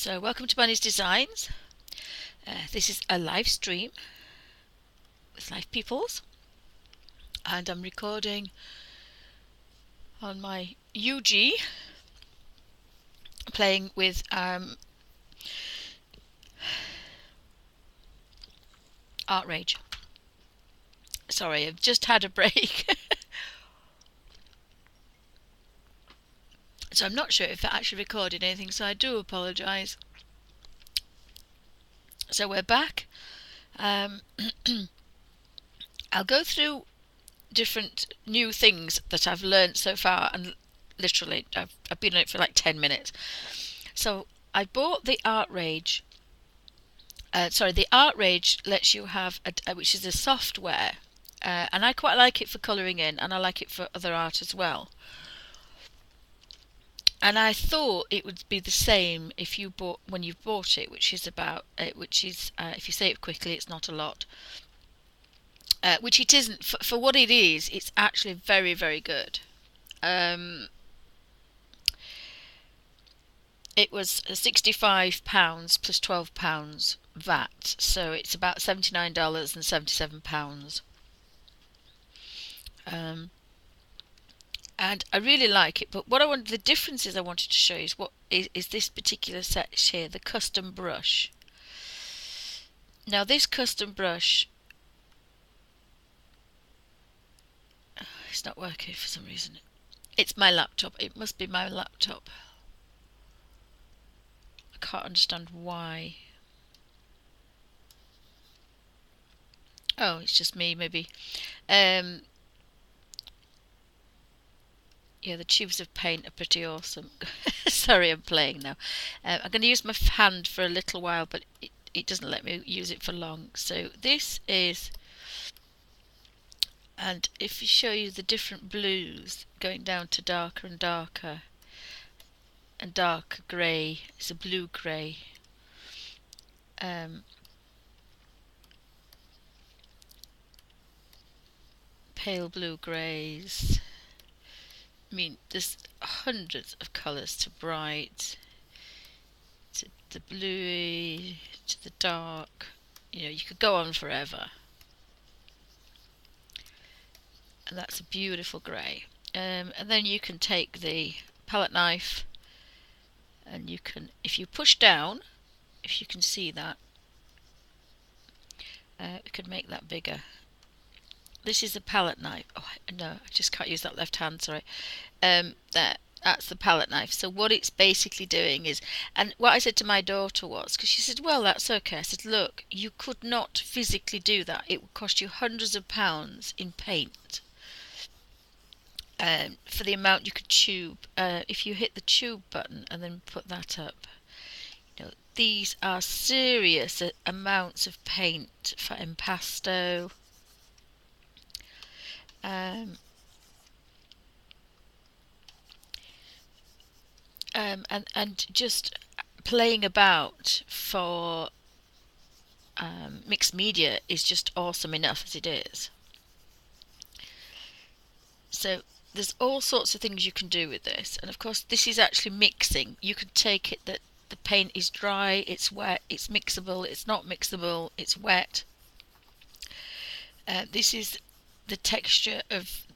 So welcome to Bunny's Designs. This is a live stream with live peoples, and I'm recording on my Ugee, playing with Artrage. Sorry, I've just had a break. So I'm not sure if I actually recorded anything, so I do apologise. So we're back. I'll go through different new things that I've learned so far, and literally I've been on it for like 10 minutes. So I bought the Artrage. The Artrage lets you have, which is a software, and I quite like it for colouring in, and I like it for other art as well. And I thought it would be the same if you bought when you bought it, which is if you say it quickly, it's not a lot. Which it isn't for what it is. It's actually very, very good. It was £65 plus £12 VAT, so it's about $79.77. And I really like it. But the differences I wanted to show you is this particular set here, the custom brush. Now this custom brush, it's not working for some reason. It's my laptop. It must be my laptop. I can't understand why. Oh, it's just me, maybe. Yeah, the tubes of paint are pretty awesome. Sorry, I'm playing now. I'm going to use my hand for a little while, but it doesn't let me use it for long. So this is, and if you show you the different blues going down to darker and darker, and dark grey, it's a blue grey. Pale blue greys. I mean, there's hundreds of colours, to bright, to the bluey, to the dark. You know, you could go on forever. And that's a beautiful grey. And then you can take the palette knife, and you can, if you push down, if you can see that, we could make that bigger. This is a palette knife. Oh no, I just can't use that left hand, sorry. That's the palette knife. So what it's basically doing is, and what I said to my daughter was, because she said, well, that's okay. I said, look, you could not physically do that. It would cost you hundreds of pounds in paint. For the amount you could tube. If you hit the tube button and then put that up, you know, these are serious amounts of paint for impasto. And just playing about for mixed media is just awesome enough as it is. So there's all sorts of things you can do with this, and of course this is actually mixing. You can take it that the paint is dry, it's wet, it's mixable, it's not mixable, it's wet. This is the texture of,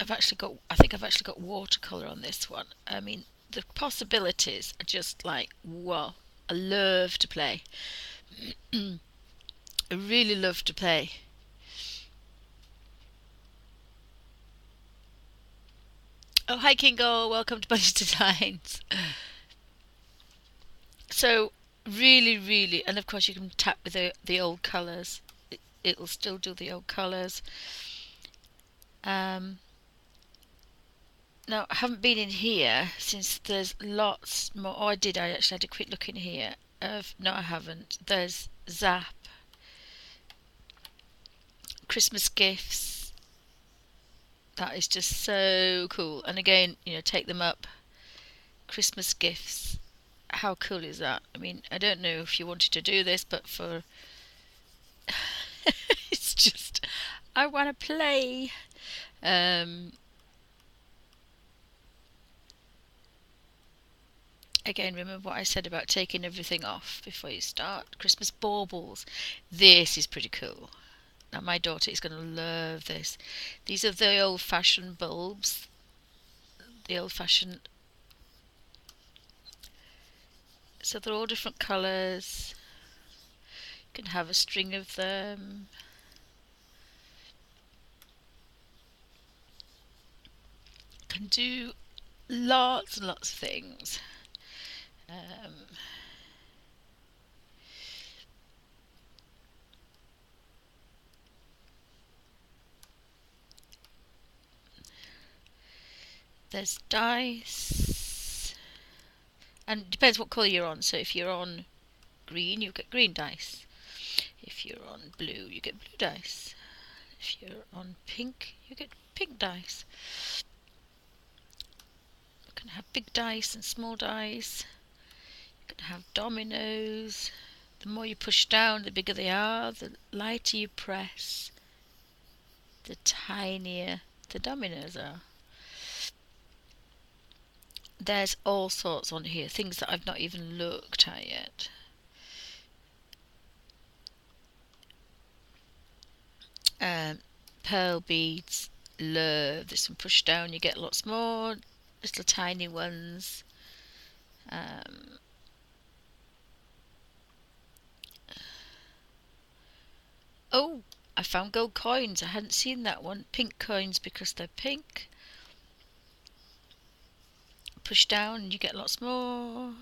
I think I've actually got watercolour on this one. I mean, the possibilities are just like, whoa. I love to play. I really love to play. Oh, hi Kingo, welcome to Bunny's Designs. So really, really, and of course you can tap with the old colours. It'll still do the old colours. Now, I haven't been in here since there's lots more. Oh, I actually had a quick look in here. No, I haven't. There's Zap, Christmas gifts. That is just so cool. And again, you know, take them up. Christmas gifts. How cool is that? I mean, I don't know if you wanted to do this, but for it's just, I want to play. Again, remember what I said about taking everything off before you start. Christmas baubles. This is pretty cool. Now my daughter is going to love this. These are the old-fashioned bulbs. The old-fashioned. So they're all different colours. You can have a string of them. You can do lots and lots of things. There's dice. And it depends what colour you're on. So if you're on green, you get green dice. If you're on blue, you get blue dice. If you're on pink, you get pink dice. You can have big dice and small dice. You can have dominoes. The more you push down, the bigger they are. The lighter you press, the tinier the dominoes are. There's all sorts on here, things that I've not even looked at yet. Pearl beads, love this one. Push down, you get lots more little tiny ones. Oh, I found gold coins. I hadn't seen that one. Pink coins because they're pink. Push down and you get lots more.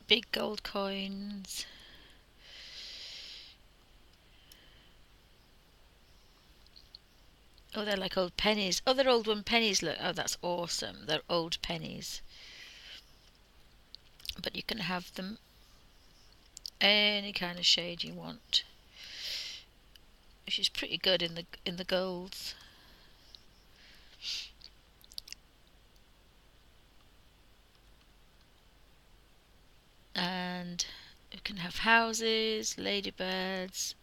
Big gold coins. Oh, they're like old pennies. Oh, they're old one pennies. Look, oh, that's awesome. They're old pennies. But you can have them any kind of shade you want, which is pretty good in the golds. And you can have houses, ladybirds,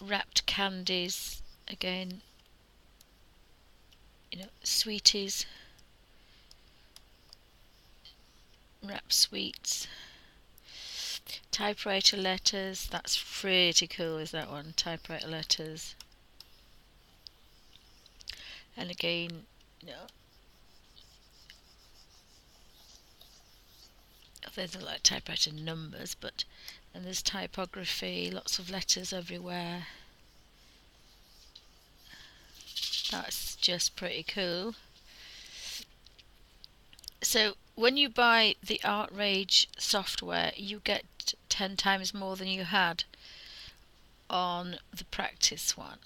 wrapped candies, again, sweeties, wrapped sweets, typewriter letters. That's pretty cool, is that one? Typewriter letters. And again, these are like typewriter numbers, but then there's typography, lots of letters everywhere. That's just pretty cool. So when you buy the Artrage software, you get 10 times more than you had on the practice one.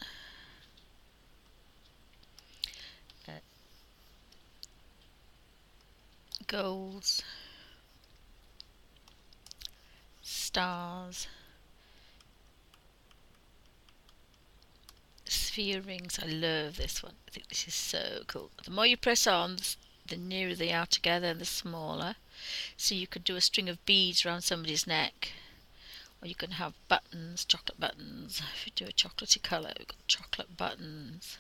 Golds, stars, sphere rings. I love this one. I think this is so cool. The more you press on, the nearer they are together and the smaller. So you could do a string of beads around somebody's neck, or you can have buttons, chocolate buttons. If you do a chocolatey colour, we've got chocolate buttons.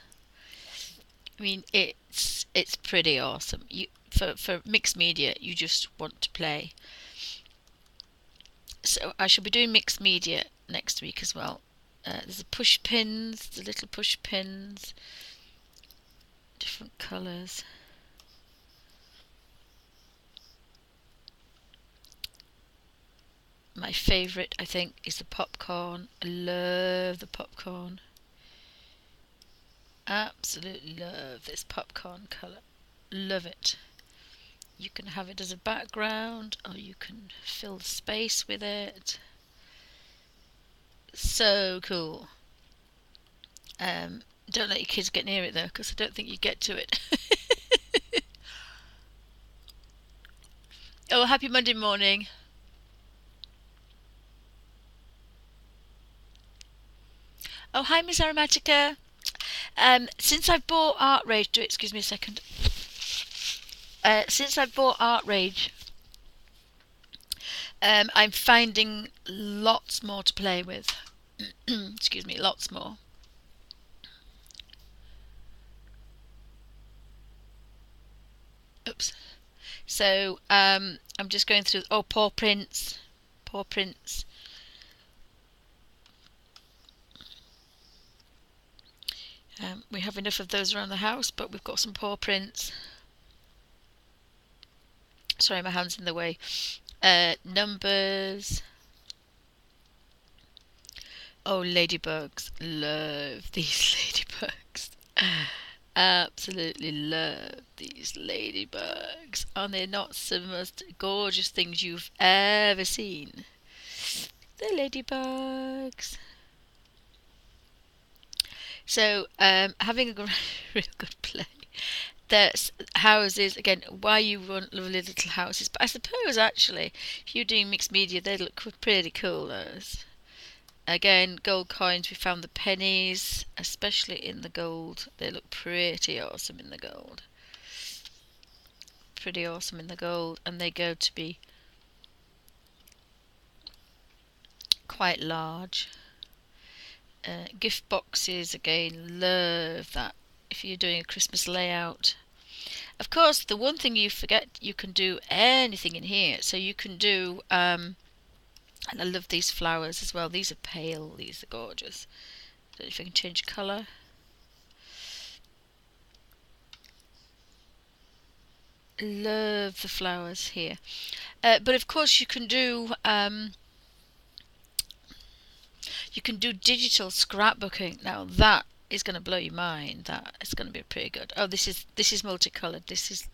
I mean, it's pretty awesome. For mixed media, you just want to play. So I shall be doing mixed media next week as well. There's the push pins, the little push pins, different colours. My favourite, I think, is the popcorn. I love the popcorn. Absolutely love this popcorn colour. Love it. You can have it as a background, or you can fill the space with it. So cool. Don't let your kids get near it though, because I don't think you get to it. Oh, happy Monday morning. Oh, hi, Miss Aromatica. Since I've bought Artrage, excuse me a second. Since I've bought Artrage, I'm finding lots more to play with. Excuse me, lots more. Oops. So I'm just going through. Oh, paw prints, paw prints. We have enough of those around the house, but we've got some paw prints. Sorry, my hand's in the way. Numbers. Oh, ladybugs. Love these ladybugs. Absolutely love these ladybugs. Are they not some of the most gorgeous things you've ever seen? The ladybugs. So, having a real good play. There's houses again. Why you want lovely little houses? But I suppose actually, if you're doing mixed media, they look pretty cool. Those. Again, gold coins. We found the pennies, especially in the gold. They look pretty awesome in the gold. Pretty awesome in the gold, and they go to be quite large. Gift boxes, again, love that if you're doing a Christmas layout. Of course, the one thing you forget, you can do anything in here. So you can do, and I love these flowers as well. These are pale, these are gorgeous. I don't know if I can change colour. Love the flowers here. But of course you can do digital scrapbooking. Now that is going to blow your mind. That is going to be pretty good. Oh, this is multicolored. This is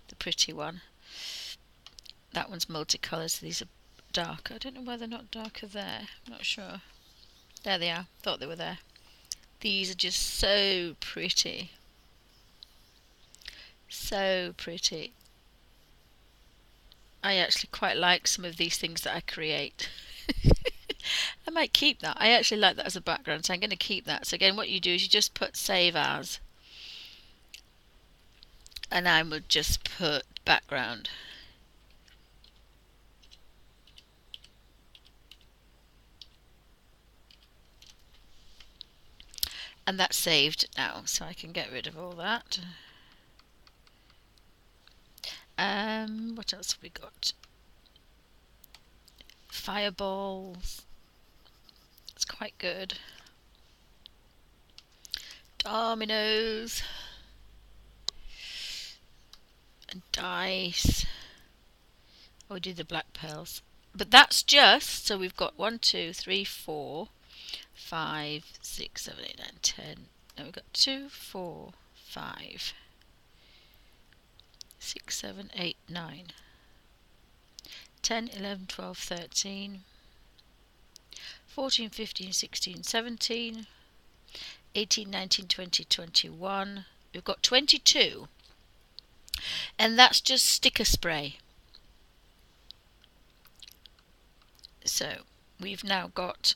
the pretty one. That one's multicolored. So these are darker. I don't know why they're not darker there. I'm not sure. There they are. Thought they were there. These are just so pretty. So pretty. I actually quite like some of these things that I create. I might keep that. I actually like that as a background, so I'm going to keep that. So again, what you do is you just put save as, and I would just put background. And that's saved now, so I can get rid of all that. What else have we got? Fireballs. It's quite good. Dominoes. And dice. Oh, we do the black pearls. But that's just, so we've got 1, 2, 3, 4, 5, 6, 7, 8, 9, 10. Now we've got 2, 4, 5, 6, 7, 8, 9, 10, 11, 12, 13, 14, 15, 16, 17, 18, 19, 20, 21. We've got 22. And that's just sticker spray. So we've now got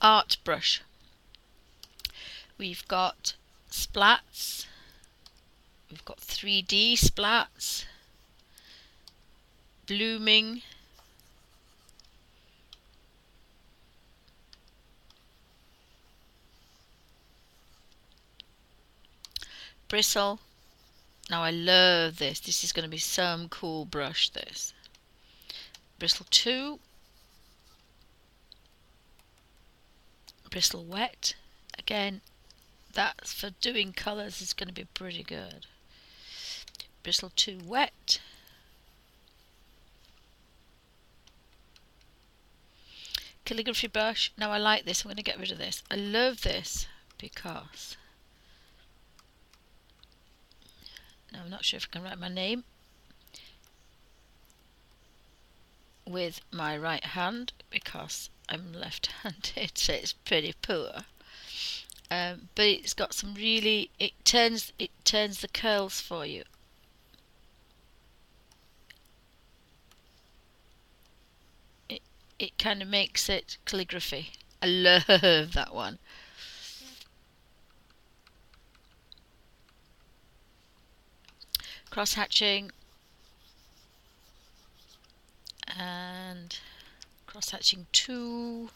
art brush. We've got splats. We've got 3D splats. Blooming. Bristle. Now I love this. This is going to be some cool brush, this. Bristle 2. Bristle wet. Again, that for doing colours is going to be pretty good. Bristle 2 wet. Calligraphy brush. Now I like this. I'm going to get rid of this. I love this because... Now I'm not sure if I can write my name with my right hand because I'm left-handed, so it's pretty poor. But it's got some really, it turns the curls for you. It kind of makes it calligraphy. I love that one. Cross hatching and cross hatching 2.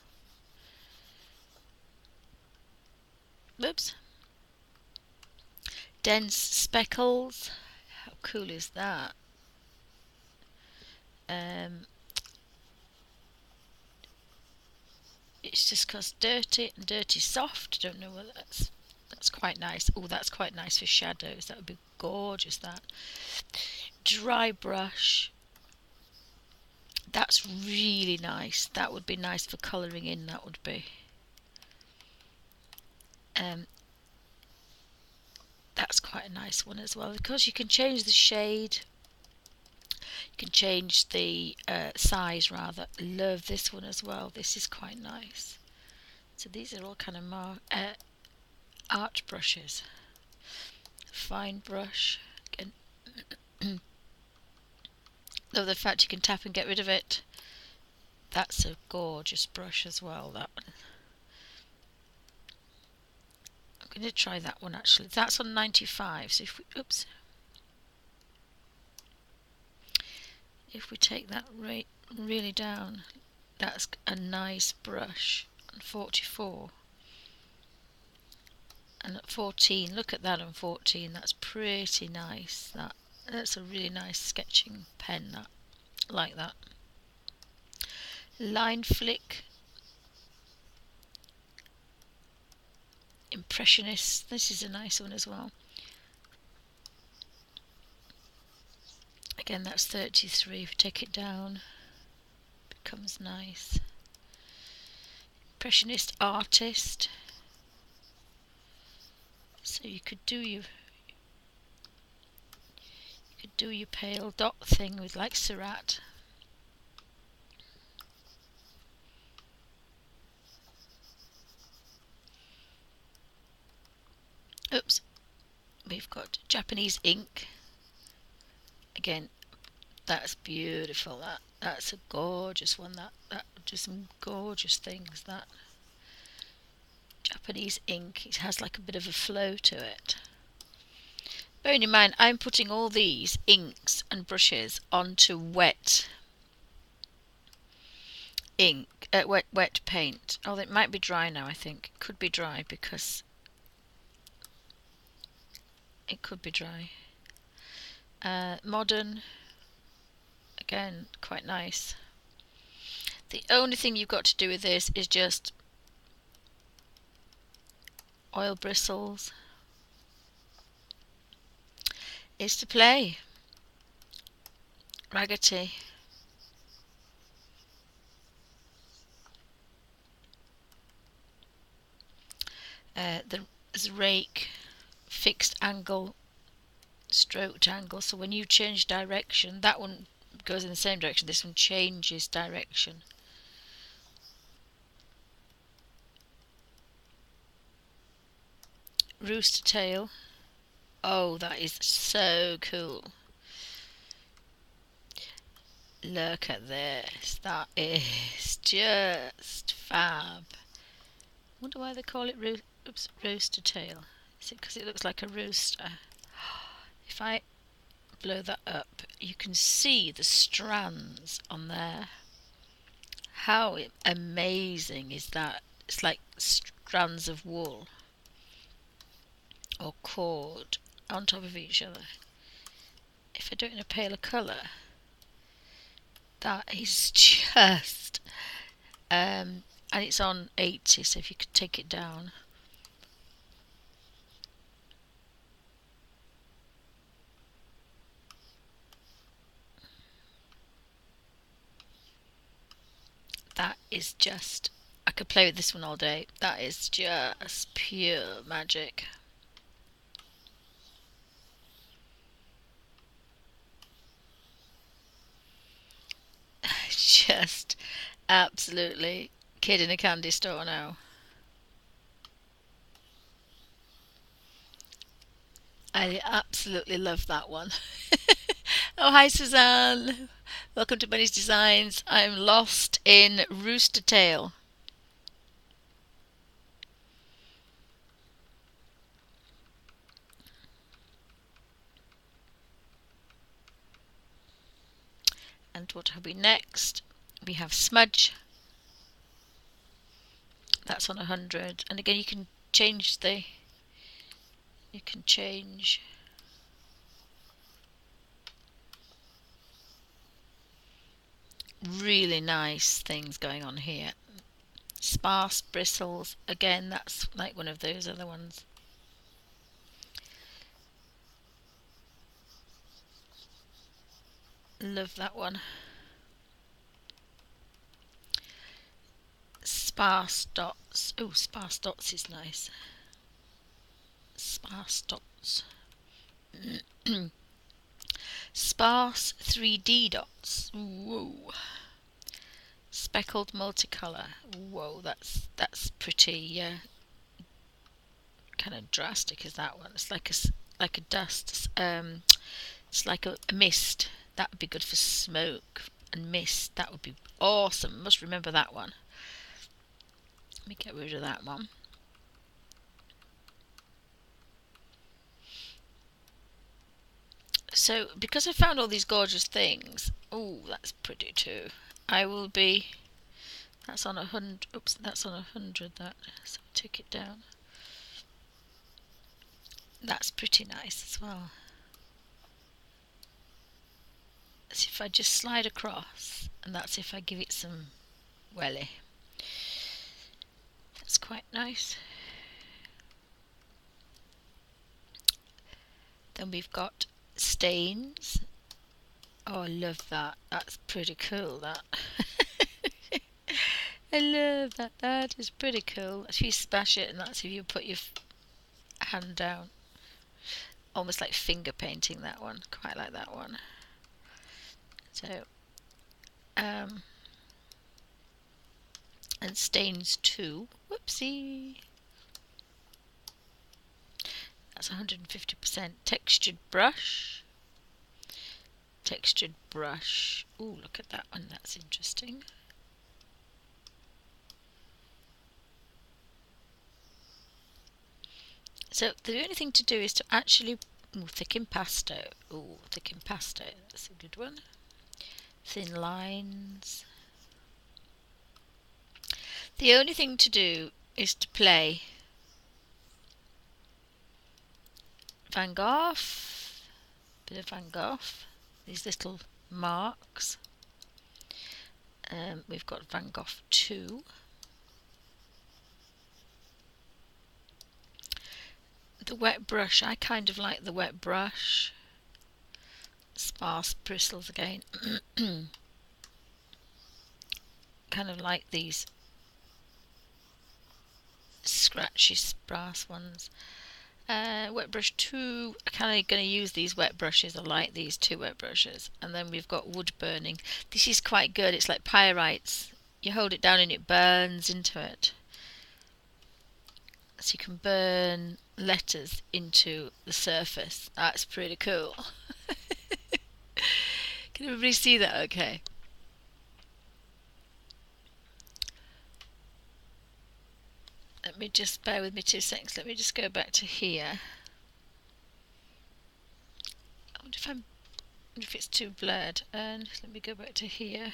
Oops. Dense speckles. How cool is that? It's just cause dirty and dirty soft. Don't know whether that's quite nice. Oh, that's quite nice for shadows. That would be gorgeous. That dry brush. That's really nice. That would be nice for colouring in. That would be. That's quite a nice one as well, because you can change the shade. You can change the size rather. Love this one as well. This is quite nice. So these are all kind of art brushes. Fine brush. Again. Love the fact you can tap and get rid of it. That's a gorgeous brush as well, that one. I'm going to try that one actually. That's on 95. So if we, oops. If we take that rate really down, that's a nice brush on 44. And at 14, look at that on 14, that's pretty nice. That's a really nice sketching pen, that. Like that. Line flick. Impressionist, this is a nice one as well. Again, that's 33. If we take it down, it becomes nice. Impressionist artist. So you could do your pale dot thing with like Surratt. Oops. We've got Japanese ink. Again, that's beautiful. That's a gorgeous one. That just some gorgeous things. That Japanese ink. It has like a bit of a flow to it. Bearing in mind, I'm putting all these inks and brushes onto wet ink, wet paint. Oh, it might be dry now. I think it could be dry because it could be dry. Modern, again, quite nice. The only thing you've got to do with this is just oil bristles. Is to play. Raggedy. There's rake, fixed angle, stroked angle. So when you change direction, that one goes in the same direction. This one changes direction. Rooster tail. Oh, that is so cool. Look at this. That is just fab. Wonder why they call it rooster tail. Is it because it looks like a rooster? If I blow that up, you can see the strands on there. How amazing is that? It's like strands of wool or cord on top of each other. If I do it in a paler colour, that is just and it's on 80, so if you could take it down. That is just, I could play with this one all day. That is just pure magic. Just absolutely kid in a candy store now. I absolutely love that one. Oh, hi Suzanne. Welcome to Bunny's Designs. I'm lost in Rooster Tail. And what have we next? We have Smudge. That's on 100. And again, you can change really nice things going on here. Sparse bristles. Again, that's like one of those other ones. Love that one. Sparse dots. Oh, sparse dots is nice. Sparse dots. Sparse 3D dots. Whoa. Speckled multicolour. Whoa, that's pretty kind of drastic. Is that one? It's like a dust. It's like a mist. That would be good for smoke and mist. That would be awesome. Must remember that one. Let me get rid of that one. So, because I found all these gorgeous things, oh, that's pretty too. I will be. That's on 100. Oops, that's on 100. That. So take it down. That's pretty nice as well. As if I just slide across, and that's if I give it some welly. That's quite nice. Then we've got stains. Oh, I love that. That's pretty cool, that. I love that. That is pretty cool. If you smash it, and that's if you put your hand down. Almost like finger painting, that one. Quite like that one. So, and stains too. Whoopsie. That's 150%. Textured brush. Textured brush. Ooh, look at that one. That's interesting. So the only thing to do is to actually thick impasto. Ooh, thick impasto. That's a good one. Thin lines. The only thing to do is to play Van Gogh. Bit of Van Gogh. These little marks. We've got Van Gogh 2. The wet brush, I kind of like the wet brush. Sparse bristles again. Kind of like these scratchy sparse ones. Wet brush 2, I'm kind of going to use these wet brushes. I like these 2 wet brushes. And then we've got wood burning. This is quite good. It's like pyrites. You hold it down and it burns into it. So you can burn letters into the surface. That's pretty cool. Can everybody see that okay? Let me just bear with me 2 seconds. Let me just go back to here. I wonder if it's too blurred. And let me go back to here.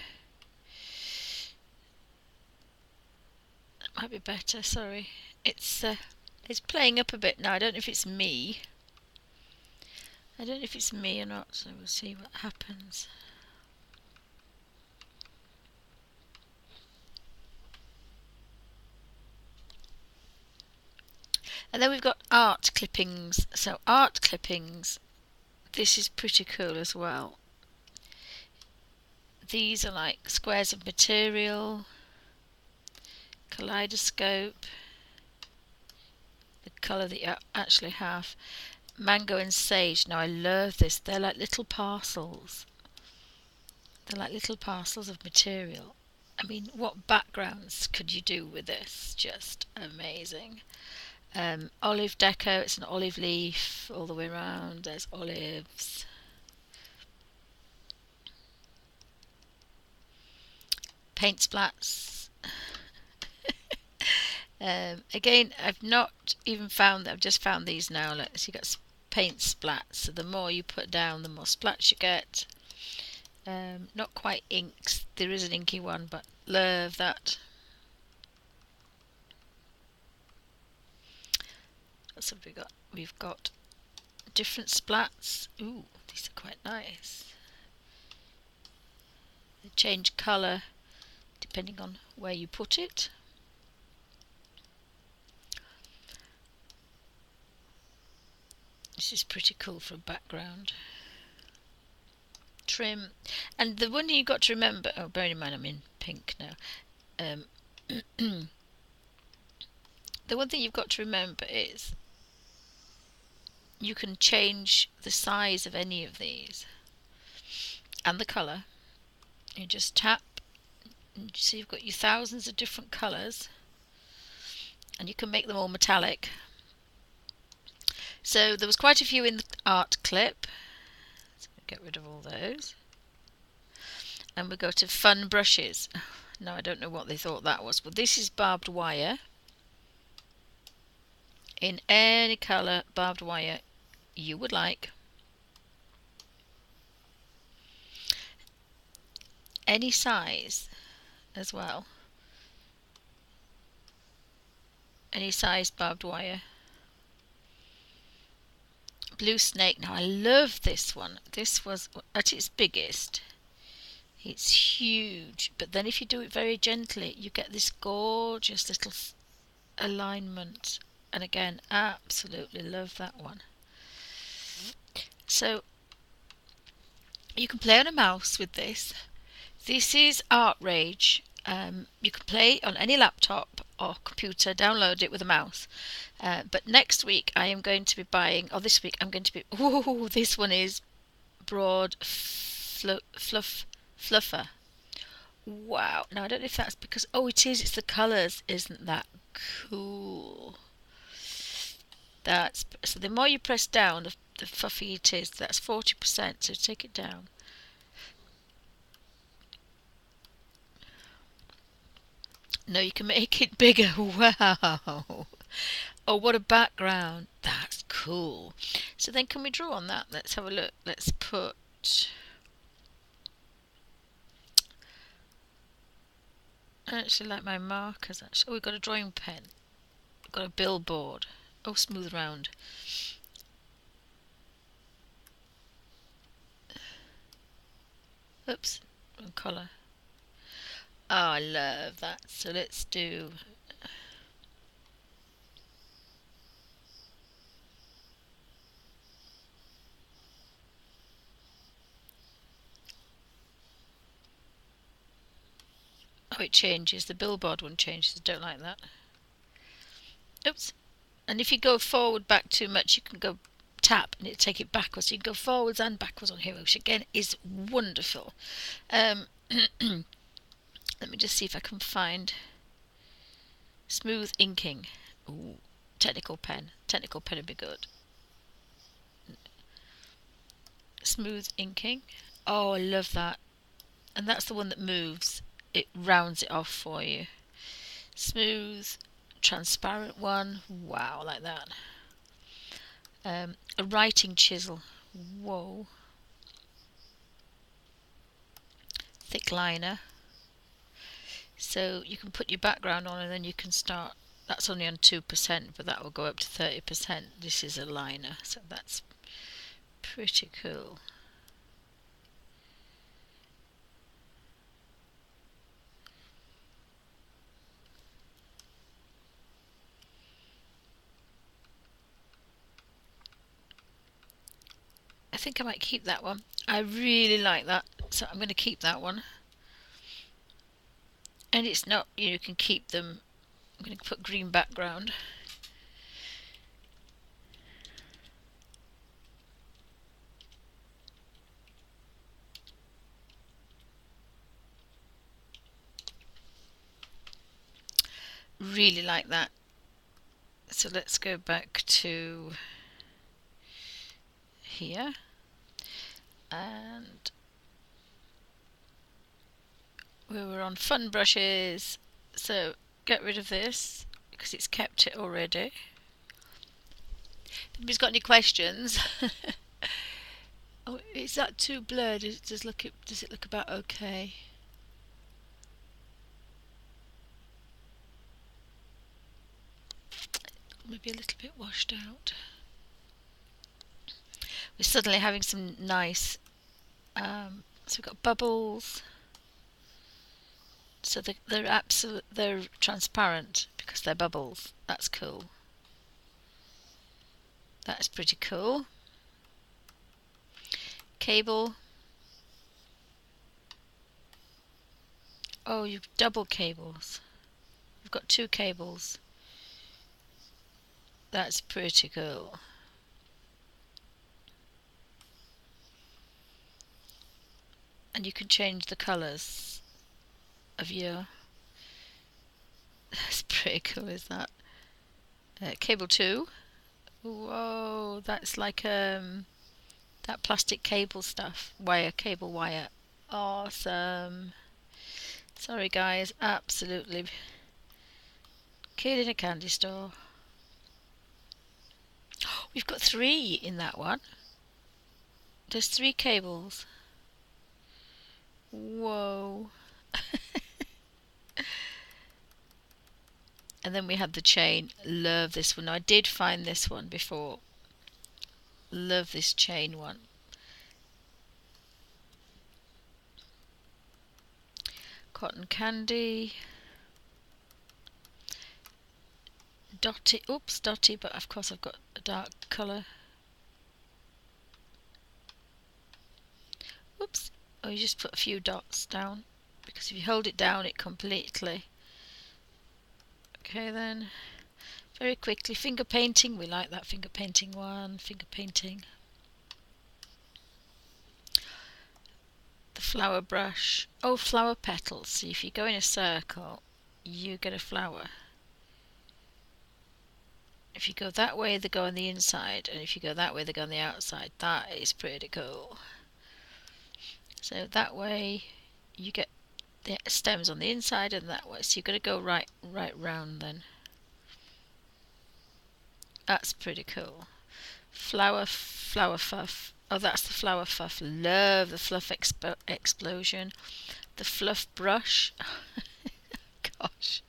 That might be better. Sorry, it's playing up a bit now. I don't know if it's me. I don't know if it's me or not. So we'll see what happens. And then we've got art clippings. So art clippings, this is pretty cool as well. These are like squares of material, kaleidoscope, the colour that you actually have, mango and sage. Now I love this. They're like little parcels. They're like little parcels of material. I mean, what backgrounds could you do with this? Just amazing. Olive deco, it's an olive leaf all the way around. There's olives. Paint splats. Again, I've not even found that. I've just found these now. Look, so you got paint splats. So the more you put down, the more splats you get. Not quite inks. There is an inky one, but love that. That's what we got. We've got different splats. Ooh, these are quite nice. They change colour depending on where you put it. This is pretty cool for a background. Trim. And the one you've got to remember, oh, bearing in mind I'm in pink now, the one thing you've got to remember is you can change the size of any of these and the colour. You just tap and you see you've got your thousands of different colours, and you can make them all metallic. So there was quite a few in the art clip. Let's get rid of all those. And we go to fun brushes. Now I don't know what they thought that was, but this is barbed wire. In any colour barbed wire you would like. Any size as well. Any size barbed wire. Blue snake. Now I love this one. This was at its biggest. It's huge, but then if you do it very gently you get this gorgeous little alignment, and again absolutely love that one. So you can play on a mouse with this. This is Artrage. You can play on any laptop or computer, download it with a mouse. But next week I am going to be buying, or this week I'm going to be, oh, this one is broad fluffer. Wow. Now I don't know if that's because, oh it is, it's the colours. Isn't that cool? That's, so the more you press down, the fluffy it is. That's 40%, so take it down. No, you can make it bigger. Wow. Oh, what a background. That's cool. So then can we draw on that? Let's have a look. Let's put... I actually like my markers. Actually, oh, we've got a drawing pen. We've got a billboard. Oh, smooth round. Oops, wrong colour. Oh, I love that. So let's do... Oh, it changes. The billboard one changes. I don't like that. Oops. And if you go forward back too much, you can go tap and it'll take it backwards. So you can go forwards and backwards on here, which again is wonderful. Let me just see if I can find smooth inking. Ooh, technical pen. Technical pen would be good. Smooth inking. Oh, I love that. And that's the one that moves. It rounds it off for you. Smooth, transparent one. Wow, like that. A writing chisel. Whoa. Thick liner. So you can put your background on and then you can start. That's only on 2%, but that will go up to 30%. This is a liner, so that's pretty cool. I think I might keep that one. I really like that, so I'm going to keep that one. And it's not, you can keep them. I'm going to put green background. Really like that. So let's go back to here. And we were on fun brushes, so get rid of this because it's kept it already. If anybody's got any questions. Oh, is that too blurred? Does it look about okay? Maybe a little bit washed out. We're suddenly having some nice, so we've got bubbles. So they're transparent because they're bubbles. That's cool. That's pretty cool. Cable. Oh, you've double cables. You've got two cables. That's pretty cool. And you can change the colours of your... That's pretty cool, is that? Cable 2. Whoa, that's like that plastic cable stuff. Cable wire. Awesome. Sorry guys, absolutely kid in a candy store. We've got 3 in that one. There's 3 cables. Whoa. And then we had the chain. Love this one. I did find this one before. Love this chain one. Cotton candy. Dotty. Oops, dotty, but of course I've got a dark colour. Oops. Oh, you just put a few dots down, because if you hold it down it completely... Okay then, very quickly, finger painting. We like that finger painting one. Finger painting. The flower brush. Oh, flower petals. See, if you go in a circle, you get a flower. If you go that way, they go on the inside, and if you go that way, they go on the outside. That is pretty cool. So that way, you get the stems on the inside, and that way. So you're going to go right round then. That's pretty cool. Flower fluff. Oh, that's the flower fluff. Love the fluff explosion. The fluff brush. Gosh.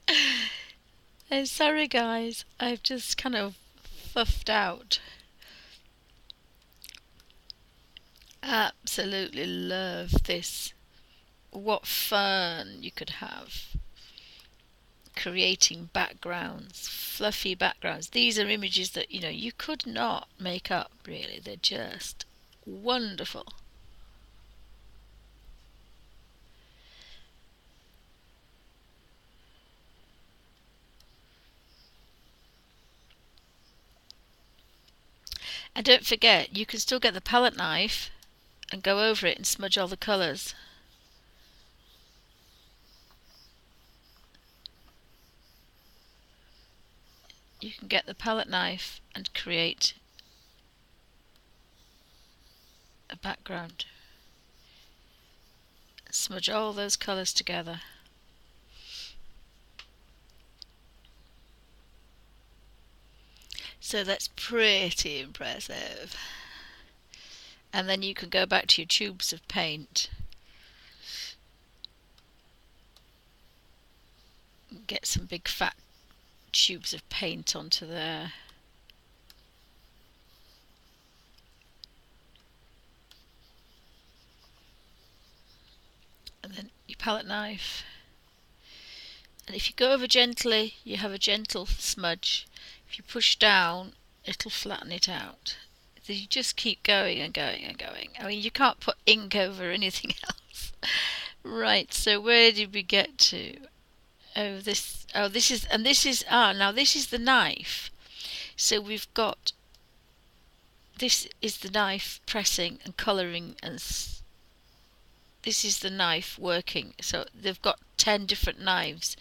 I'm sorry guys, I've just kind of fluffed out. Absolutely love this. What fun you could have creating backgrounds, fluffy backgrounds. These are images that, you know, you could not make up really. They're just wonderful. And don't forget, you can still get the palette knife and go over it and smudge all the colours. You can get the palette knife and create a background. Smudge all those colours together. So that's pretty impressive. And then you can go back to your tubes of paint. Get some big fat tubes of paint onto there. And then your palette knife. And if you go over gently, you have a gentle smudge. If you push down, it'll flatten it out. So you just keep going and going and going. I mean, you can't put ink over anything else. Right, so where did we get to? Now this is the knife. So we've got, this is the knife pressing and colouring, and this is the knife working. So they've got 10 different knives.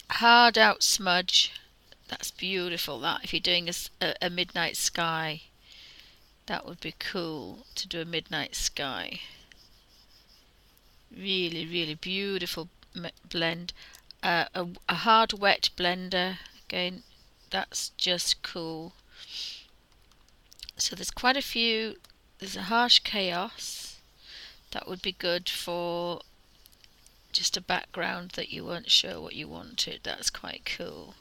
Hard out smudge. That's beautiful. That if you're doing a midnight sky, that would be cool to do a midnight sky. Really, really beautiful blend. A hard wet blender. Again, that's just cool. So there's quite a few. There's a harsh chaos. That would be good for just a background that you weren't sure what you wanted. That's quite cool.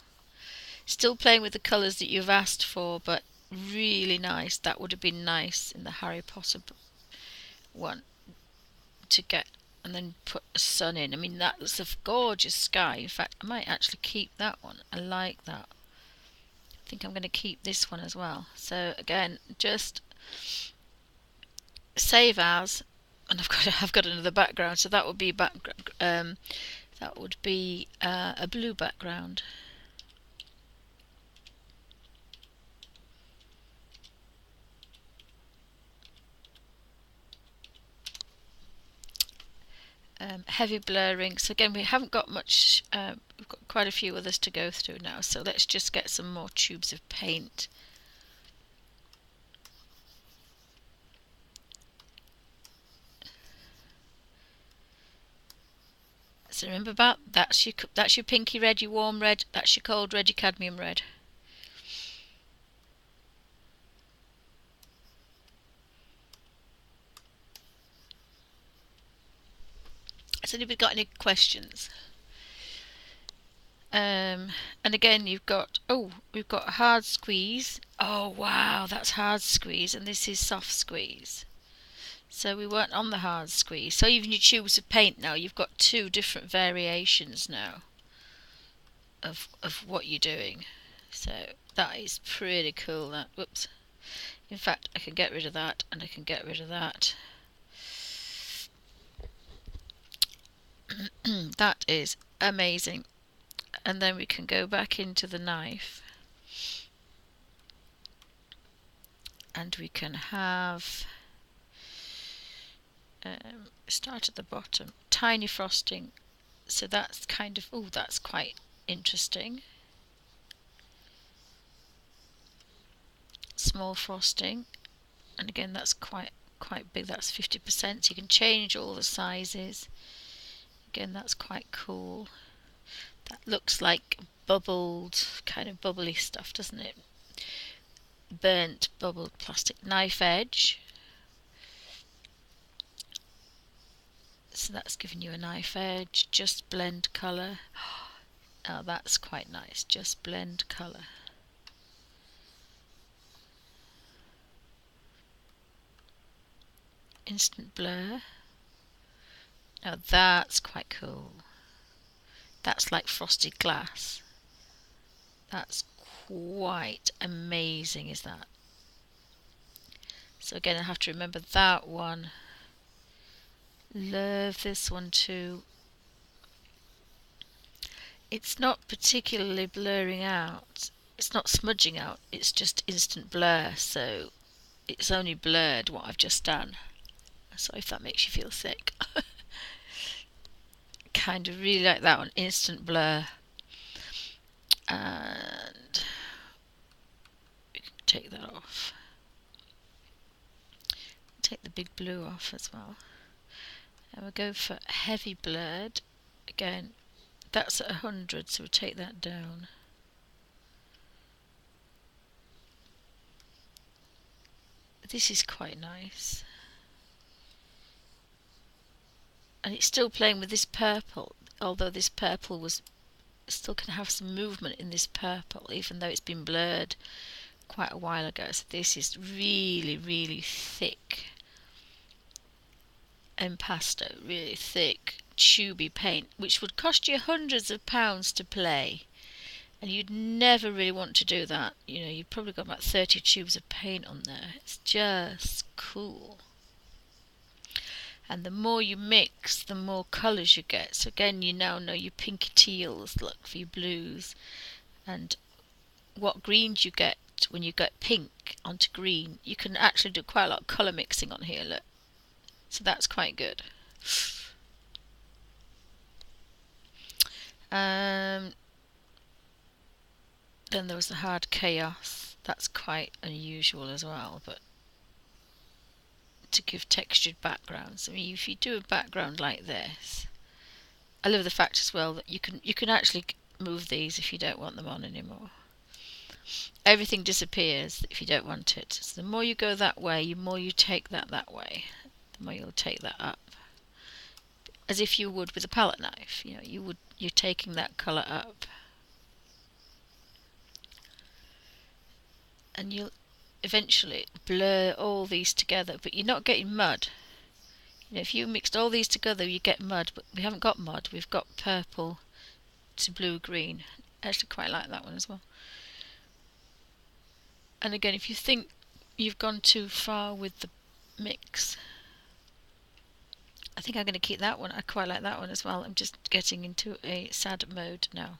Still playing with the colours that you've asked for, but really nice. That would have been nice in the Harry Potter one to get and then put a sun in. I mean, that's a gorgeous sky. In fact, I might actually keep that one. I like that. I think I'm going to keep this one as well. So again, just save as, and I've got another background. So that would be a blue background. Heavy blurring. So again, we haven't got much. We've got quite a few others to go through now. So let's just get some more tubes of paint. So remember about that's your pinky red, your warm red. That's your cold red, your cadmium red. Has anybody got any questions? And again, we've got hard squeeze. Oh wow, that's hard squeeze, and this is soft squeeze. So we weren't on the hard squeeze. So even your tubes of paint now, you've got two different variations now of what you're doing. So that is pretty cool. That, whoops. In fact, I can get rid of that, and I can get rid of that. That is amazing. And then we can go back into the knife, and we can have start at the bottom, tiny frosting. So that's kind of, oh, that's quite interesting. Small frosting, and again that's quite big. That's 50%. So you can change all the sizes. Again, that's quite cool. That looks like bubbled, kind of bubbly stuff, doesn't it? Burnt bubbled plastic. Knife edge. So that's giving you a knife edge. Just blend colour. Oh, that's quite nice. Just blend colour. Instant blur. Now that's quite cool. That's like frosted glass. That's quite amazing, is that? So again, I have to remember that one. Love this one too. It's not particularly blurring out. It's not smudging out. It's just instant blur. So it's only blurred what I've just done. So if that makes you feel sick. Kind of really like that one. Instant blur. And we can take that off. Take the big blue off as well. And we'll go for heavy blurred. Again, that's at 100, so we'll take that down. This is quite nice. And it's still playing with this purple, although this purple was still can have some movement in this purple, even though it's been blurred quite a while ago. So this is really, really thick impasto, really thick, tubey paint, which would cost you hundreds of pounds to play. And you'd never really want to do that. You know, you've probably got about 30 tubes of paint on there. It's just cool. And the more you mix, the more colours you get. So again, you now know your pinky teals, look for your blues, and what greens you get when you get pink onto green. You can actually do quite a lot of colour mixing on here, look. So that's quite good. Then there was the hard chaos. That's quite unusual as well, but to give textured backgrounds. I mean, if you do a background like this, I love the fact as well that you can actually move these if you don't want them on anymore. Everything disappears if you don't want it. So the more you go that way, the more you take that way, the more you'll take that up, as if you would with a palette knife. You know, you're taking that colour up, and you'll eventually blur all these together, but you're not getting mud. You know, if you mixed all these together, you get mud, but we haven't got mud. We've got purple to blue-green. I actually quite like that one as well. And again, if you think you've gone too far with the mix, I think I'm going to keep that one. I quite like that one as well. I'm just getting into a sad mode now.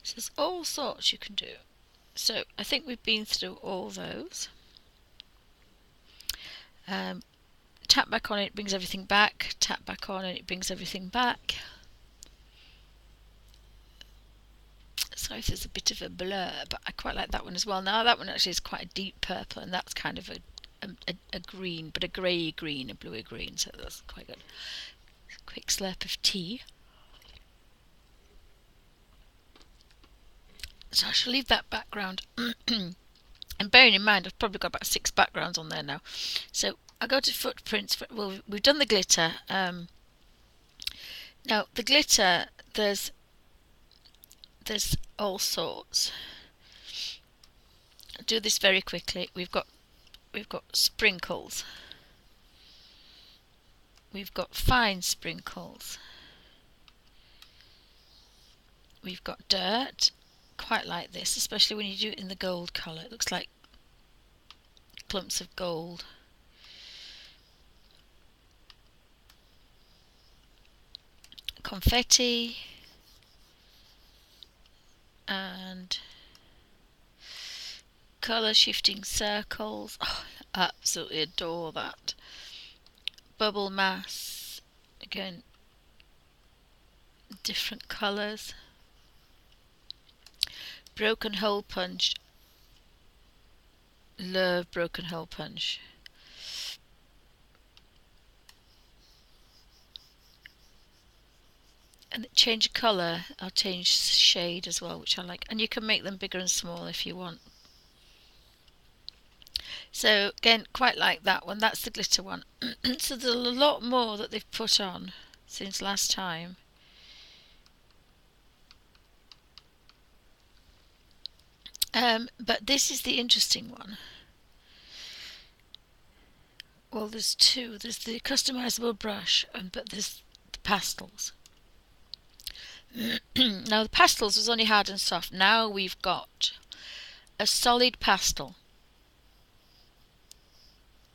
So there's all sorts you can do. So I think we've been through all those. Tap back on it, brings everything back. Tap back on it, it brings everything back. Sorry if there's a bit of a blur, but I quite like that one as well. Now that one actually is quite a deep purple, and that's kind of a green, but a grey green, a bluey green, so that's quite good. Quick slurp of tea. So I shall leave that background. And bearing in mind, I've probably got about 6 backgrounds on there now. So I go to footprints. Well, we've done the glitter. Now the glitter, there's all sorts. I'll do this very quickly. We've got sprinkles. We've got fine sprinkles. We've got dirt. Quite like this, especially when you do it in the gold colour. It looks like clumps of gold. Confetti. And colour shifting circles. Oh, I absolutely adore that. Bubble mass. Again, different colours. Broken hole punch. Love broken hole punch. And change colour, I'll change shade as well, which I like. And you can make them bigger and smaller if you want. So again, quite like that one. That's the glitter one. So there's a lot more that they've put on since last time. But this is the interesting one. Well, there's two. There's the customizable brush, but there's the pastels. Now the pastels was only hard and soft. Now we've got a solid pastel.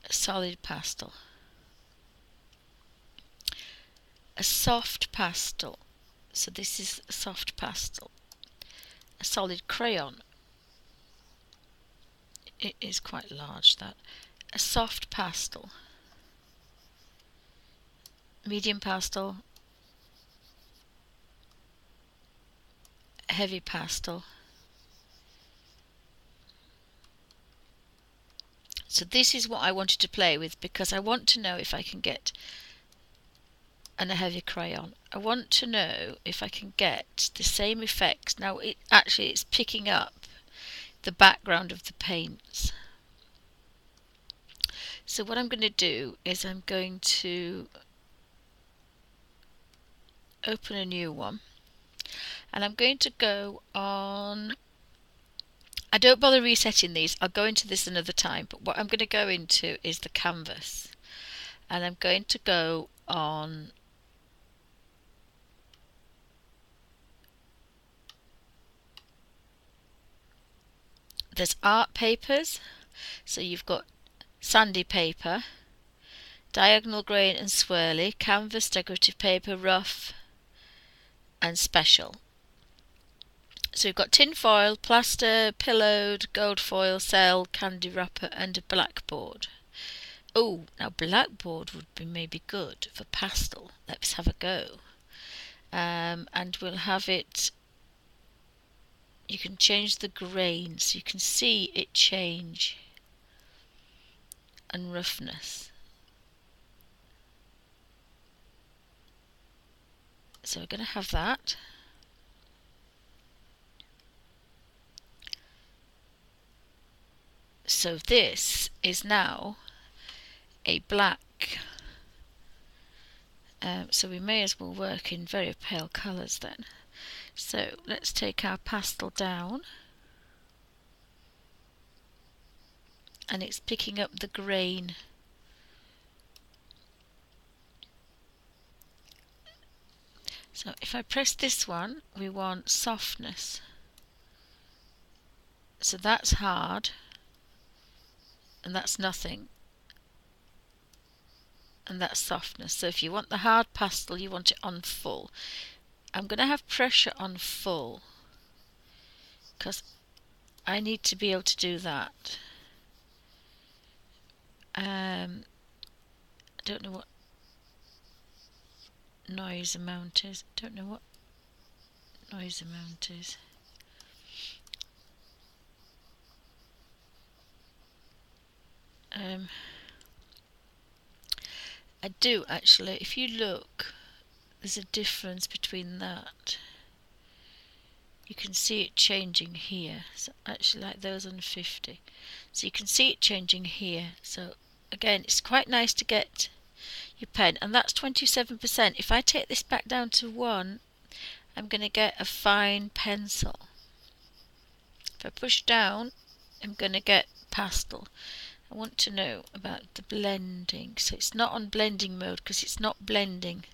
A solid pastel. A soft pastel. So this is a soft pastel. A solid crayon. It is quite large, that. A soft pastel. Medium pastel. Heavy pastel. So this is what I wanted to play with, because I want to know if I can get a heavy crayon. I want to know if I can get the same effects. Now it's picking up the background of the paints. So what I'm going to do is I'm going to open a new one, and I'm going to go on. I don't bother resetting these. I'll go into this another time, but what I'm going to go into is the canvas, and I'm going to go on there's art papers. So you've got sandy paper, diagonal grain and swirly, canvas, decorative paper, rough and special. So we've got tin foil, plaster, pillowed, gold foil, cell, candy wrapper and a blackboard. Oh, now blackboard would be maybe good for pastel. Let's have a go. And we'll have it, you can change the grain so you can see it change, and roughness. So we're going to have that. So this is now a black. So we may as well work in very pale colours then. So let's take our pastel down, and it's picking up the grain. So if I press this one, we want softness. So that's hard, and that's nothing, and that's softness. So if you want the hard pastel, you want it on full. I'm going to have pressure on full because I need to be able to do that. I don't know what noise amount is. Don't know what noise amount is. I do actually. If you look, there's a difference between that. You can see it changing here. So actually, like those on 50. So you can see it changing here. So again, it's quite nice to get your pen, and that's 27%. If I take this back down to 1, I'm going to get a fine pencil. If I push down, I'm going to get pastel. I want to know about the blending. So it's not on blending mode because it's not blending.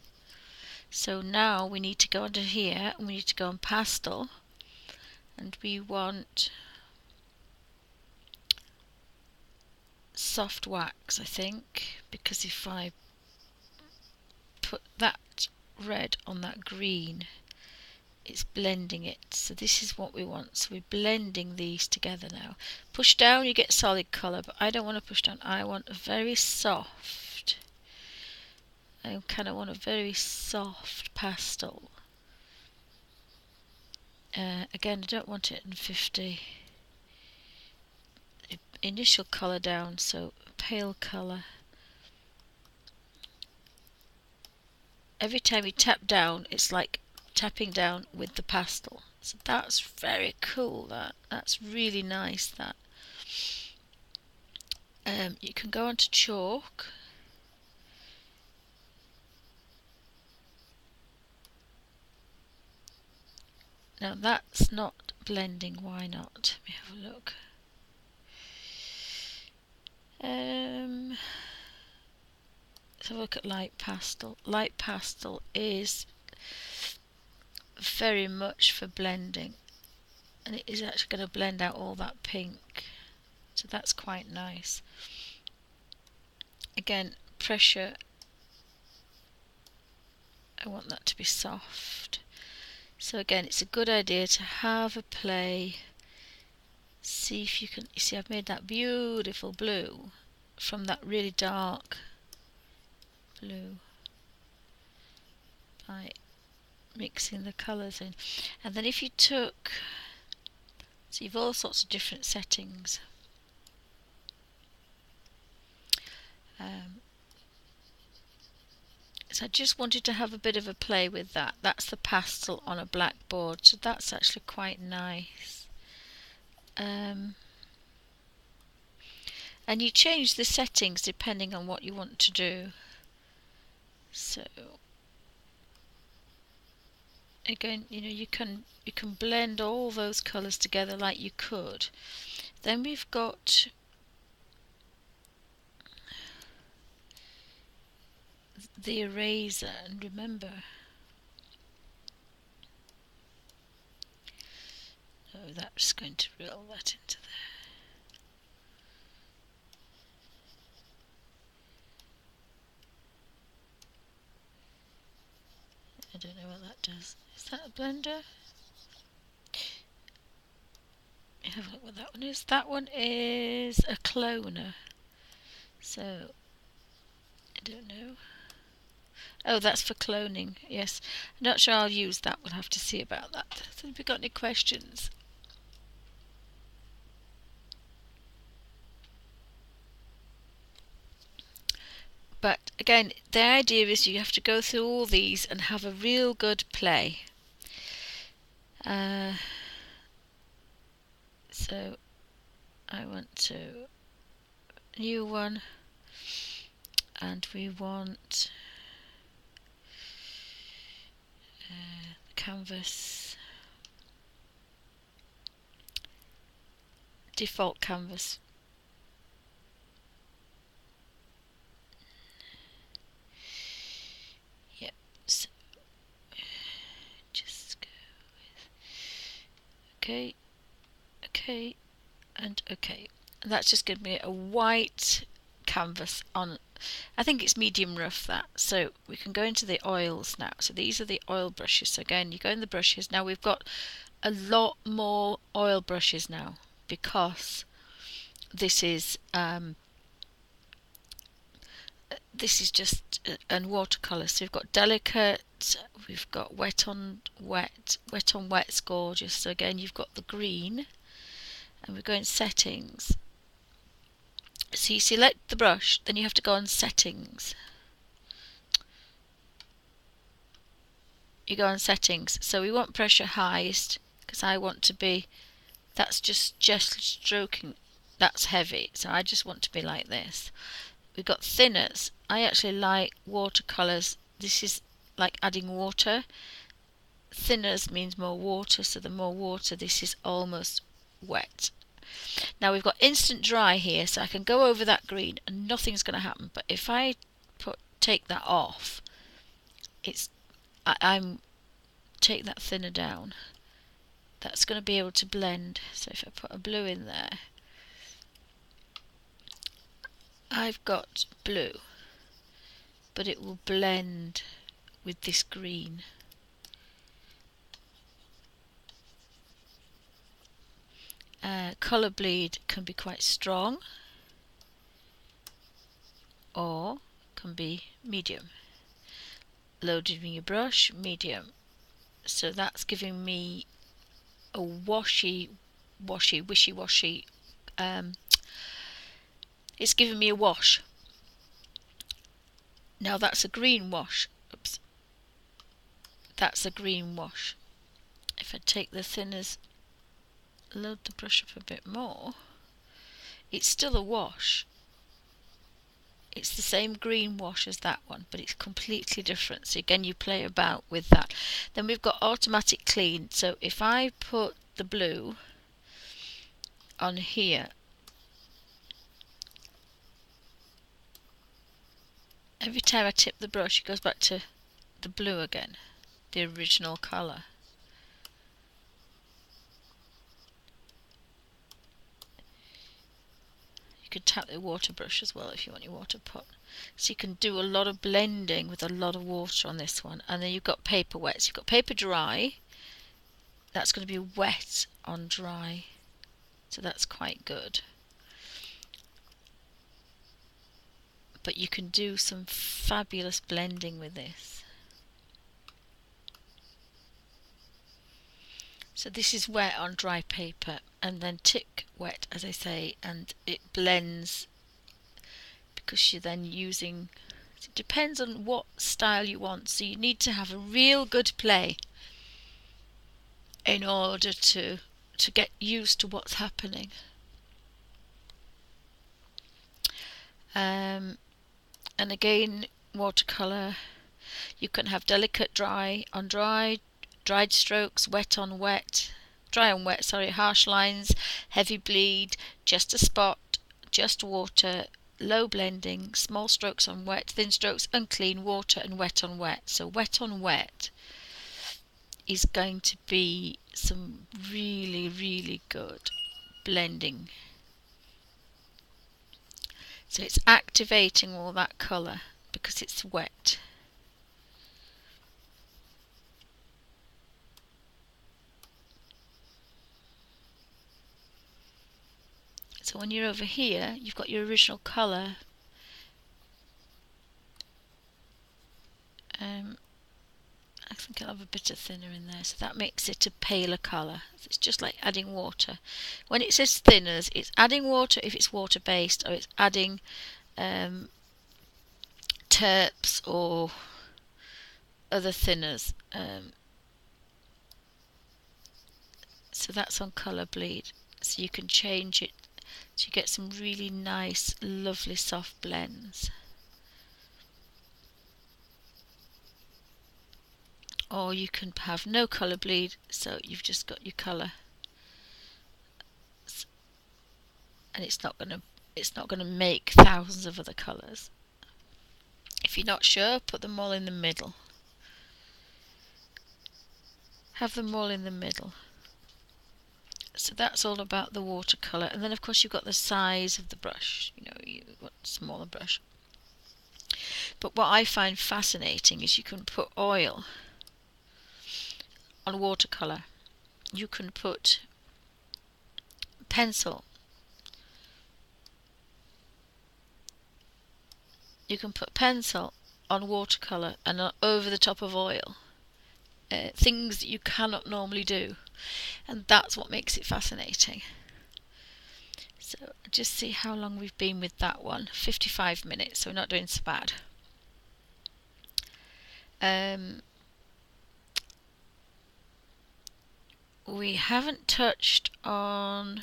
So now we need to go under here and we need to go on pastel, and we want soft wax, I think, because if I put that red on that green, it's blending it. So this is what we want. So we're blending these together now. Push down, you get solid colour, but I don't want to push down. I want a very soft. I kind of want a very soft pastel. Again, I don't want it in 50. Initial colour down, so pale colour. Every time you tap down, it's like tapping down with the pastel. So that's very cool. That's really nice. That you can go on to chalk. Now that's not blending. Why not? Let me have a look. Let's have a look at light pastel. Light pastel is very much for blending, and it is actually going to blend out all that pink. So that's quite nice. Again, pressure. I want that to be soft. So again, it's a good idea to have a play. See if you can. You see, I've made that beautiful blue from that really dark blue by mixing the colours in. And then if you took, so you've all sorts of different settings. So I just wanted to have a bit of a play with that. That's the pastel on a black board, so that's actually quite nice. And you change the settings depending on what you want to do. So again, you can blend all those colours together like you could. Then we've got the eraser, and remember, that's going to roll that into there. I don't know what that does. Is that a blender? Have a look what that one is. That one is a cloner. So I don't know. Oh, that's for cloning. Yes, I'm not sure I'll use that. We'll have to see about that. So have we got any questions? But again, the idea is you have to go through all these and have a real good play. So I want to new one, and we want canvas, default canvas. Yep, so just go with okay, okay, and okay. And that's just going to be a white canvas on, I think it's medium rough, that. So we can go into the oils now. So these are the oil brushes. So again, you go in the brushes. Now we've got a lot more oil brushes now, because this is just and watercolor. So we've got delicate, we've got wet on wet. Wet on wet's gorgeous. So again, you've got the green, and we go in settings. So you select the brush, then you have to go on settings. You go on settings. So we want pressure highest, because I want to be, that's just stroking, that's heavy, so I just want to be like this. We've got thinners. I actually like watercolors. This is like adding water. Thinners means more water, so the more water, this is almost wet. Now we've got instant dry here, so I can go over that green and nothing's going to happen. But if I take that off, I'm take that thinner down. That's going to be able to blend. So if I put a blue in there, I've got blue, but it will blend with this green. Colour bleed can be quite strong, or can be medium. Loaded in your brush, medium. So that's giving me a wishy-washy. It's giving me a wash. Now that's a green wash. Oops. That's a green wash. If I take the thinners, load the brush up a bit more, it's still a wash. It's the same green wash as that one, but it's completely different. So again, you play about with that. Then we've got automatic clean. So if I put the blue on here, every time I tip the brush, it goes back to the blue again, the original colour. You could tap the water brush as well if you want your water pot. So you can do a lot of blending with a lot of water on this one. And then you've got paper wet. So you've got paper dry. That's going to be wet on dry. So that's quite good. But you can do some fabulous blending with this. So this is wet on dry paper, and then tick wet, as I say, and it blends, because you're then using, it depends on what style you want. So you need to have a real good play in order to get used to what's happening. And again, watercolour, you can have delicate dry on dry, dried strokes, wet on wet, dry on wet, sorry, harsh lines, heavy bleed, just a spot, just water, low blending, small strokes on wet, thin strokes, unclean, water, and wet on wet. So wet on wet is going to be some really, really good blending. So it's activating all that colour because it's wet. So when you're over here, you've got your original colour. I think I'll have a bit of thinner in there, so that makes it a paler colour. It's just like adding water. When it says thinners, it's adding water if it's water based, or it's adding terps or other thinners. So that's on colour bleed. So you can change it. So you get some really nice, lovely soft blends. Or you can have no colour bleed, so you've just got your colour, and it's not going to make thousands of other colours. If you're not sure, put them all in the middle. Have them all in the middle. So that's all about the watercolour, and then of course you've got the size of the brush. You know, you want a smaller brush. But what I find fascinating is you can put oil on watercolour. You can put pencil. You can put pencil on watercolour and over the top of oil. Things that you cannot normally do, and that's what makes it fascinating. So just see how long we've been with that one. 55 minutes, so we're not doing so bad. We haven't touched on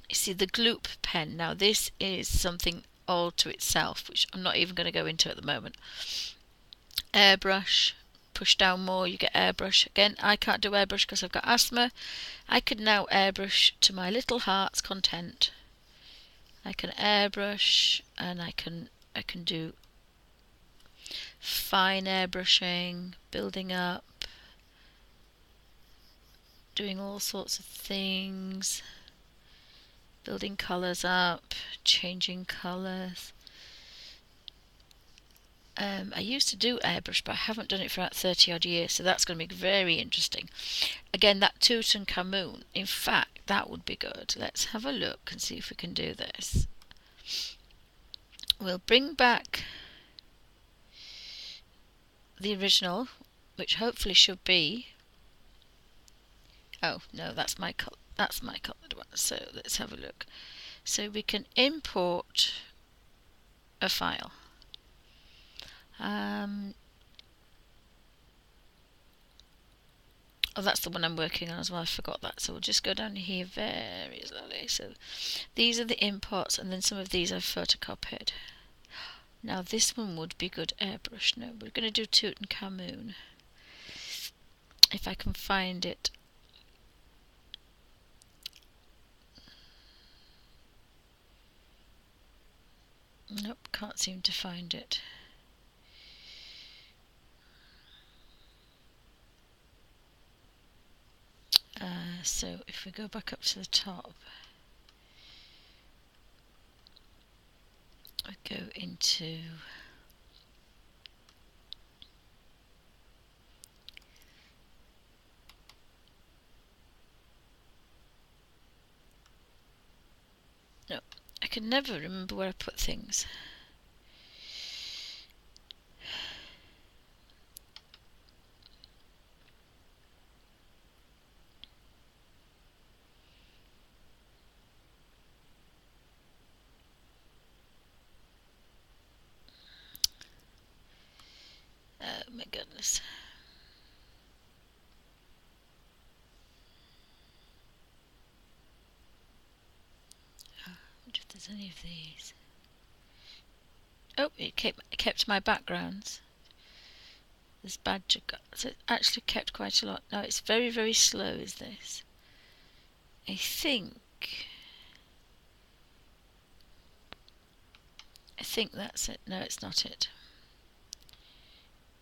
you see the gloop pen. Now this is something all to itself, which I'm not even going to go into at the moment. Airbrush, push down more, you get airbrush. Again, I can't do airbrush because I've got asthma. I could now airbrush to my little heart's content. I can airbrush, and I can do fine airbrushing, building up, doing all sorts of things, building colours up, changing colours. I used to do airbrush, but I haven't done it for about 30 odd years, so that's going to be very interesting. Again, that Tutankhamun, in fact, that would be good. Let's have a look and see if we can do this. We'll bring back the original, which hopefully should be... Oh, no, that's my coloured one. So let's have a look. So we can import a file. Oh, that's the one I'm working on as well. I forgot that. So we'll just go down here very slowly. So these are the imports, and then some of these I've photocopied. Now this one would be good airbrush. No, we're going to do Tutankhamun. If I can find it. Nope, can't seem to find it. So if we go back up to the top, I go into no, I can never remember where I put things. Oh my goodness. I wonder if there's any of these. Oh, it kept my backgrounds. This badger got, so it actually kept quite a lot. Now it's very, very slow, is this? I think that's it. No, it's not it.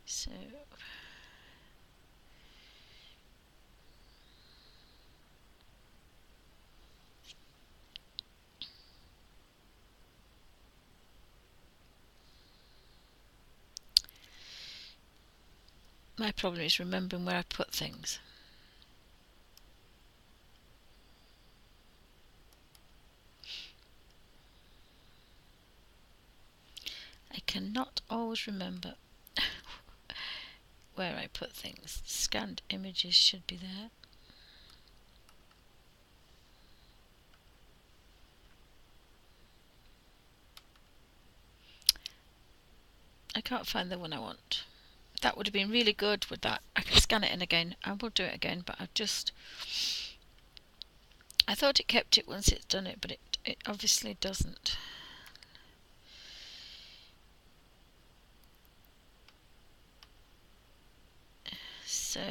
So my problem is remembering where I put things. I cannot always remember where I put things. Scanned images should be there. I can't find the one I want. that would have been really good with that. I can scan it in again. I will do it again, but I thought it kept it once it's done it, but it obviously doesn't. So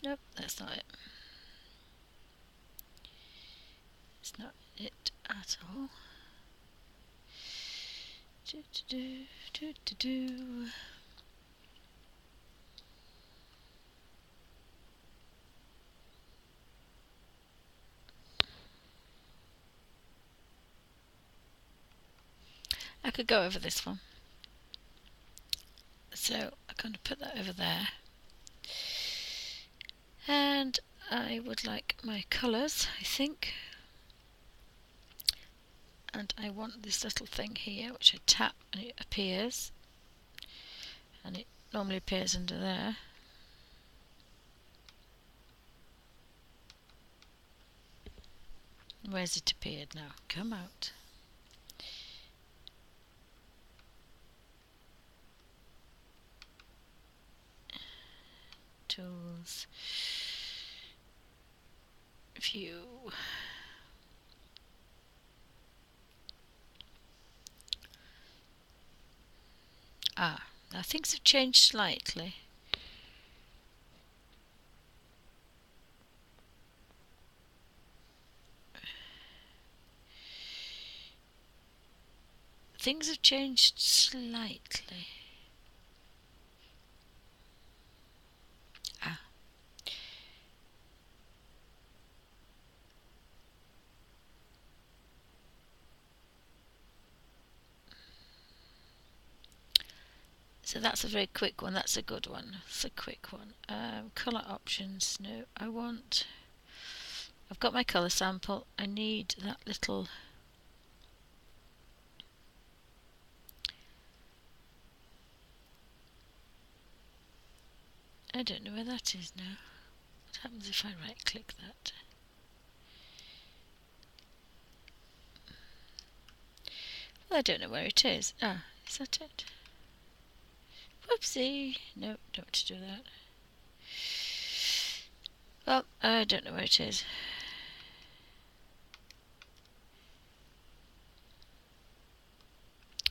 nope, that's not it. It's not it at all. I could go over this one. So I'm going to put that over there. And I would like my colours, I think. And I want this little thing here, which I tap and it appears. And it normally appears under there. Where's it appeared now? Come out. Tools. View. Ah, now things have changed slightly. Things have changed slightly. Ah. So that's a very quick one. That's a good one. It's a quick one. Colour options. No, I've got my colour sample. I need that little... I don't know where that is now. What happens if I right click that? Well, I don't know where it is. Ah, is that it? Whoopsie! No, don't want to do that. Well, I don't know where it is.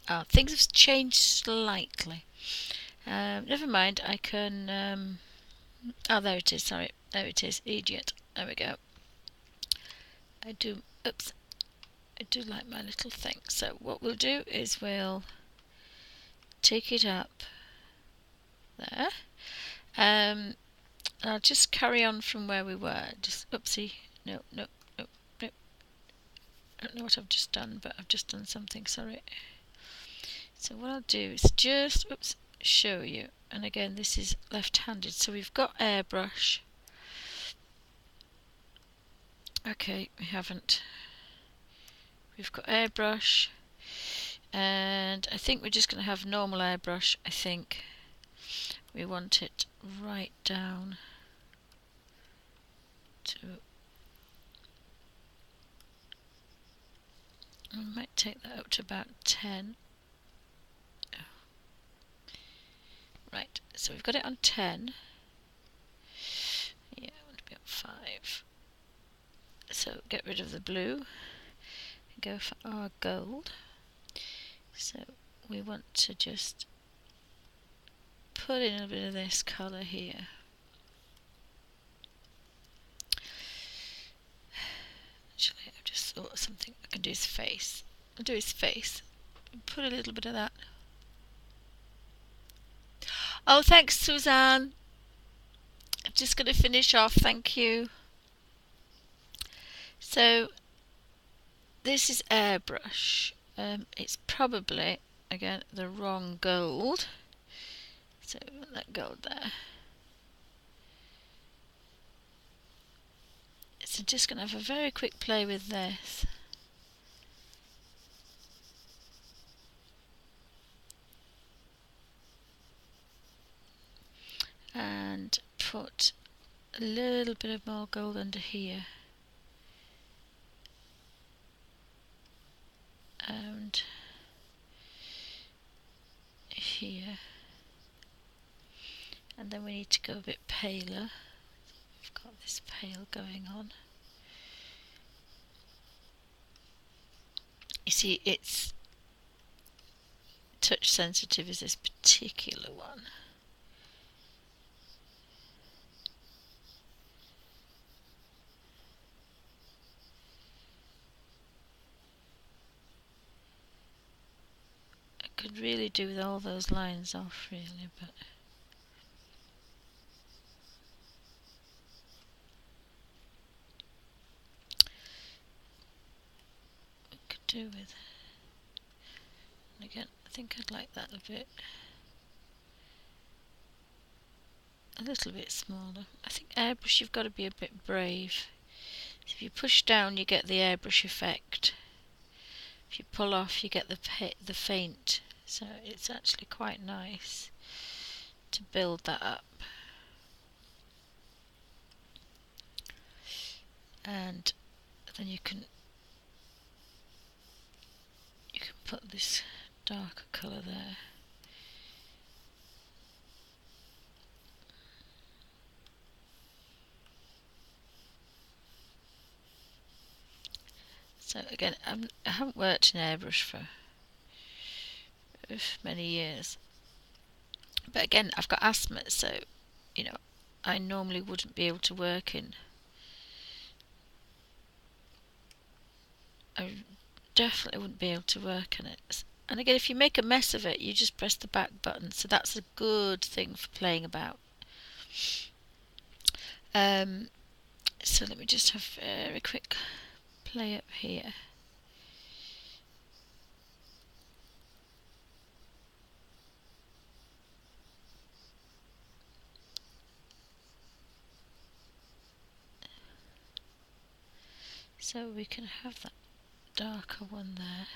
Ah, things have changed slightly. Never mind, I can... oh, there it is, sorry. There it is, idiot. There we go. Oops. I do like my little thing. So what we'll do is we'll take it up there. I'll just carry on from where we were. Just, oopsie. No. I don't know what I've just done, but I've just done something, sorry. So what I'll do is just, show you. And again, this is left-handed. So we've got airbrush. Okay, we haven't. We've got airbrush. And I think we're just going to have normal airbrush, I think. We want it right down to... I might take that up to about 10. Oh. Right, so we've got it on 10. Yeah, I want to be on 5. So get rid of the blue. Go for our gold. So we want to just put in a bit of this colour here. Actually, I've just thought of something I can do his face. I'll do his face. Put a little bit of that. Oh, thanks, Suzanne. I'm just going to finish off. Thank you. So this is airbrush. It's probably, again, the wrong gold. So we want that gold there. So just going to have a very quick play with this. And put a little bit of more gold under here. And then we need to go a bit paler. We've got this pale going on. You see, it's touch sensitive is this particular one. I could really do with all those lines off, really, but I could do with. And again, I think I'd like that a little bit smaller. I think airbrush, you've got to be a bit brave. So if you push down, you get the airbrush effect. If you pull off, you get the faint. So it's actually quite nice to build that up. And then you can put this darker colour there. So again, I haven't worked in airbrush for many years, but again, I've got asthma, so you know, I normally wouldn't be able to work in. I definitely wouldn't be able to work on it. And again, if you make a mess of it, you just press the back button, so that's a good thing for playing about. So let me just have a very quick play up here. So we can have that darker one there.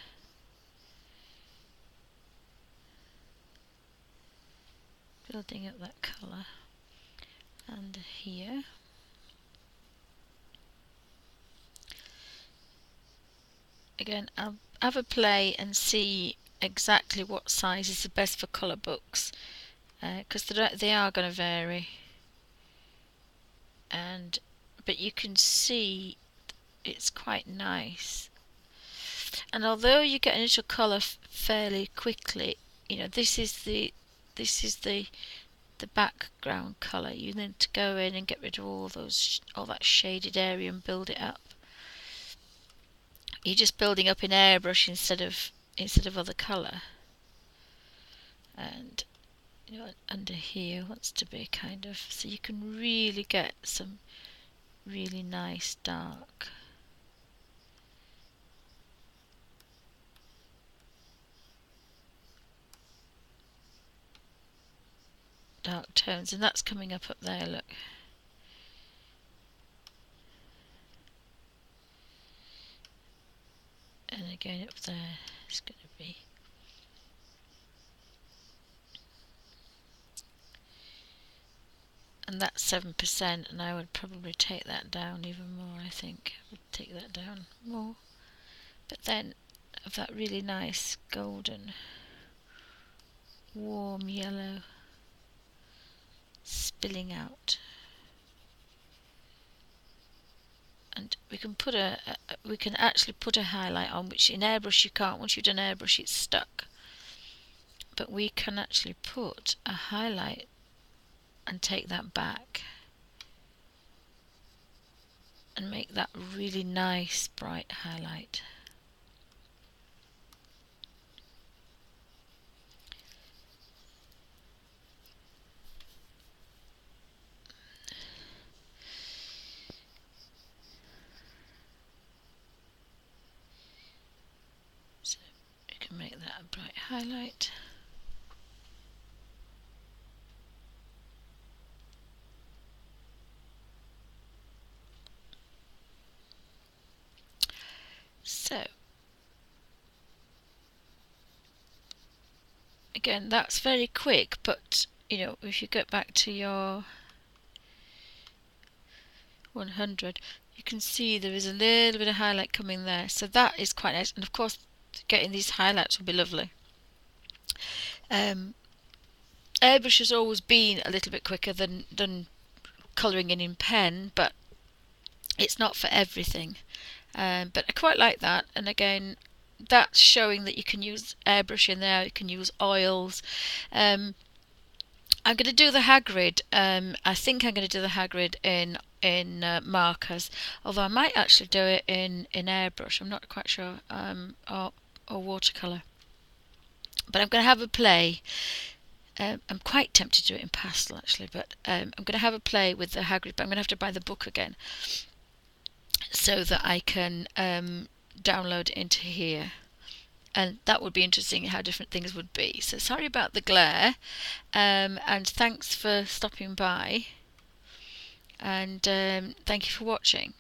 Building up that colour. And here. Again, I'll have a play and see exactly what size is the best for colour books, because they are going to vary. But you can see it's quite nice. And although you get initial colour fairly quickly, you know, this is the background colour. You need to go in and get rid of all that shaded area and build it up. You're just building up in airbrush instead of other colour. And you know, under here wants to be kind of, so you can really get some really nice dark tones, and that's coming up there, look. And again up there it's going to be, and that's 7%, and I would probably take that down even more. I think I would take that down more, but then of that really nice golden warm yellow spilling out. And we can actually put a highlight on, which in airbrush you can't. Once you've done airbrush, it's stuck. But we can actually put a highlight and take that back and make that really nice bright highlight. So we can make that a bright highlight. So again, that's very quick, but you know, if you get back to your 100, you can see there is a little bit of highlight coming there, so that is quite nice. And of course, getting these highlights will be lovely. Airbrush has always been a little bit quicker than colouring in pen, but it's not for everything. But I quite like that, and again, that's showing that you can use airbrush in there. You can use oils. I'm going to do the Hagrid. I think I'm going to do the Hagrid in markers, although I might actually do it in airbrush. I'm not quite sure. Or watercolor. But I'm going to have a play. I'm quite tempted to do it in pastel actually, but I'm going to have a play with the Hagrid. But I'm going to have to buy the book again so that I can download it into here. And that would be interesting how different things would be. So sorry about the glare, and thanks for stopping by, and thank you for watching.